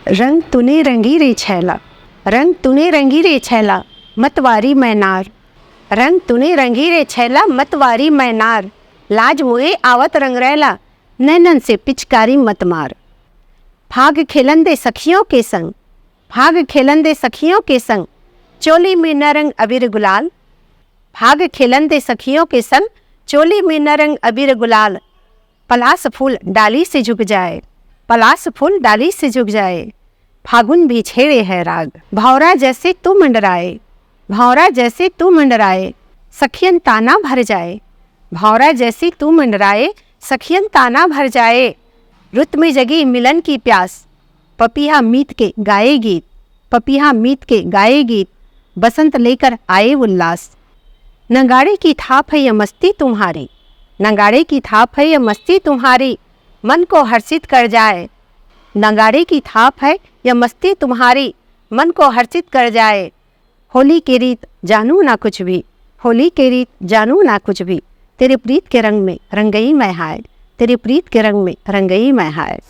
रंग तूने रंगी रे छैला, रंग तूने रंगी रे छैला, मतवारी मैनार। रंग तूने रंगी रे छैला, मतवारी मैनार। लाज मुए आवत रंगरैला, नैनन से पिचकारी मत मार। भाग खेलन दे सखियों के संग, भाग खेलन दे सखियों के संग, चोली में न रंग अबीर गुलाल। भाग खेलन दे सखियों के संग, चोली में न रंग अबीर गुलाल। पलास फूल डाली से झुक जाए, पलास फूल डाली से झुक जाए, फागुन भी छेड़े है राग। भौरा जैसे तू मंडराए, भौरा जैसे तू मंडराए, सखियन ताना भर जाए। भौरा जैसी तू मंडराए, सखियन ताना भर जाए। रुत में जगी मिलन की प्यास, पपीहा मीत के गाए गीत, पपीहा मीत के गाए गीत, बसंत लेकर आए उल्लास। नगाड़े की थाप है यह मस्ती तुम्हारी, नगाड़े की थाप है यह मस्ती तुम्हारी, मन को हर्षित कर जाए। नगाड़े की थाप है यह मस्ती तुम्हारी, मन को हर्षित कर जाए। होली के रीत जानू ना कुछ भी, होली के रीत जानू ना कुछ भी, तेरे प्रीत के रंग में रंग गई मैं हाय, तेरे प्रीत के रंग में रंग गई मैं हाय।